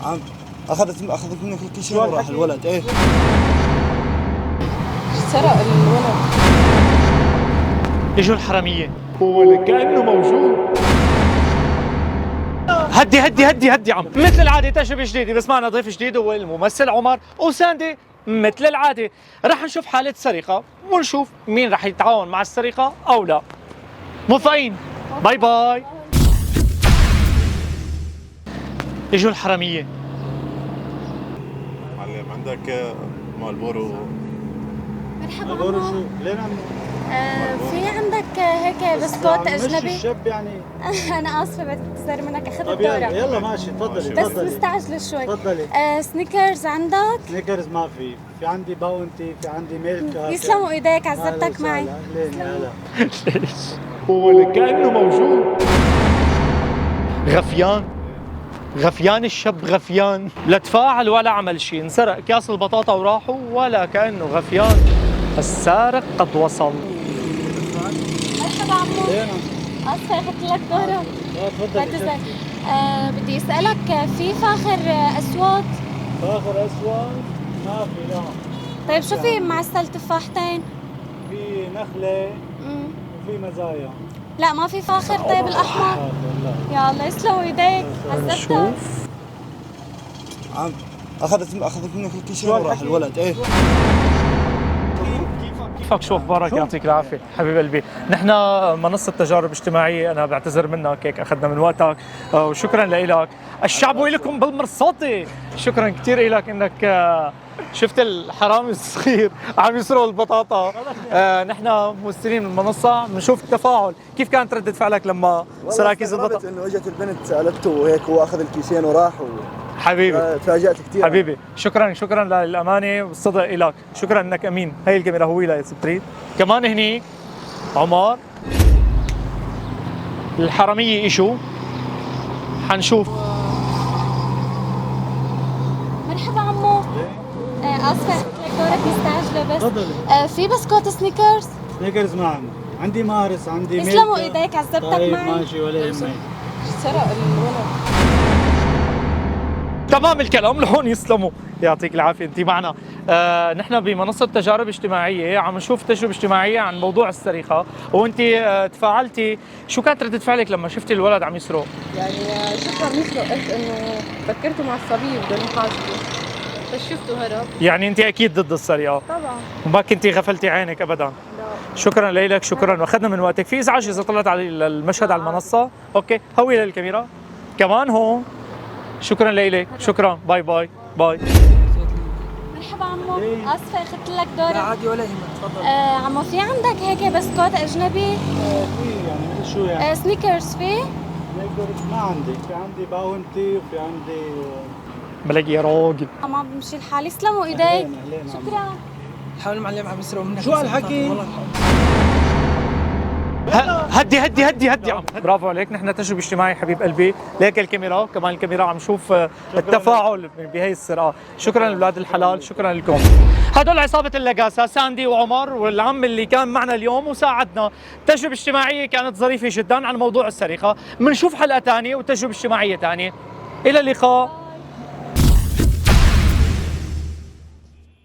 عم اخذت منك الكيسين وراح الولد. ايه سرق الولد. اجوا الحراميه هو كانه موجود. هدي هدي هدي هدي عم، مثل العاده تجربه جديده، بس معنا ضيف جديد هو الممثل عمر وساندي. مثل العاده رح نشوف حاله سرقه ونشوف مين رح يتعاون مع السرقه او لا. موافقين؟ باي باي. اجوا الحراميه. معلم عندك مالبورو؟ مرحبا بقولوا عمو. شو ليه عم في عندك هيك بسكوت مش اجنبي؟ الشاب يعني. انا اسفه بعتذر منك، اخذت طب يلا الدورة يلا ماشي تفضلي بس تفضلي مستعجله شوي. تفضلي. سنيكرز عندك؟ سنيكرز ما في عندي باونتي، في عندي ميلكا. يسلموا ايديك، عزبتك معي. اهلين هلا. ليش؟ هو كانه موجود. غفيان غفيان الشاب غفيان، لا تفاعل ولا عمل شيء، انسرق كاس البطاطا وراحوا ولا كانه غفيان. السارق قد وصل. مرحبا عمو. اسفه اخذت لك دورة. تفضلي. بعتذر. بدي اسالك، في فاخر اسود؟ فاخر اسود ما في. لا طيب شو في معسل تفاحتين؟ في نخله وفي مزايا. لا ما في فاخر. طيب الاحمر؟ لا يا الله يسلموا ايديك، عزبتك. شوف عم اخذت منك الكيسين وراح الولد. ايه كيفك؟ شو اخبارك؟ يعطيك العافيه حبيب قلبي. نحن منصه تجارب اجتماعيه، انا بعتذر منك هيك اخذنا من وقتك، وشكرا لك. الشعب لكم بالمرصاده. شكرا كثير لك انك شفت الحرامي الصغير عم يسرق البطاطا. نحن ممثلين من المنصه بنشوف التفاعل. كيف كانت ردة فعلك لما سرق كيس البطاطا؟ انه اجت البنت سالته وهيك واخذ الكيسين وراح حبيبي تفاجأت كثير. حبيبي شكرا للامانه والصدق لك. شكرا انك امين. هي الكاميرا هو يا تريد كمان هني عمر. الحراميه اجوا، حنشوف. مرحبا عمو. اسفه اخذت لك دورك مستعجله بس. تفضلي. في بسكوت سنيكرز؟ سنيكرز ما عندي مارس، عندي ميلكا. يسلموا ايديك، عزبتك طيب معي. ماشي ولا يهمك. سرق الولد. تمام الكلام لهون يسلموا. يعطيك العافيه. انت معنا. نحن بمنصه تجارب اجتماعيه عم نشوف تجربه اجتماعيه عن موضوع السرقه، وانت تفاعلتي. شو كانت ردة فعلك لما شفتي الولد عم يسرق؟ يعني شكرا مثله، قلت انه فكرته مع الصبي بدهم يحاسبوا، بس شفته هرب. يعني انت اكيد ضد السرقه، طبعا. وما كنتي غفلتي عينك ابدا. لا. شكرا لك، شكرا واخذنا من وقتك. في ازعاج اذا طلعت على المشهد على المنصه. اوكي هوي للكاميرا كمان هون. شكرا لك، شكرا. باي باي باي. مرحبا عمو. اسفه اخذت لك دورة. عادي ولا يهمك تفضل. عمو في عندك هيك بسكوت اجنبي؟ في يعني شو يعني. سنيكرز في؟ سنيكرز ما عندي. في عندي باونتي وفي عندي بلاقي يا راجل. ما بمشي الحال. يسلموا ايديك. أهلين عم. شكرا. حاول المعلم عم يسرقوا منك. شو هالحكي؟ والله هدي هدي هدي هدي عم. برافو عليك. نحن تجربه اجتماعي حبيب قلبي. ليك الكاميرا كمان الكاميرا عم نشوف التفاعل بهي السرقه. شكرا لاولاد الحلال، شكرا لكم. هدول عصابه اللقاسه، ساندي وعمر والعم اللي كان معنا اليوم وساعدنا. تجربه اجتماعيه كانت ظريفه جدا عن موضوع السرقه. بنشوف حلقه ثانيه وتجربه اجتماعيه ثانيه. الى اللقاء.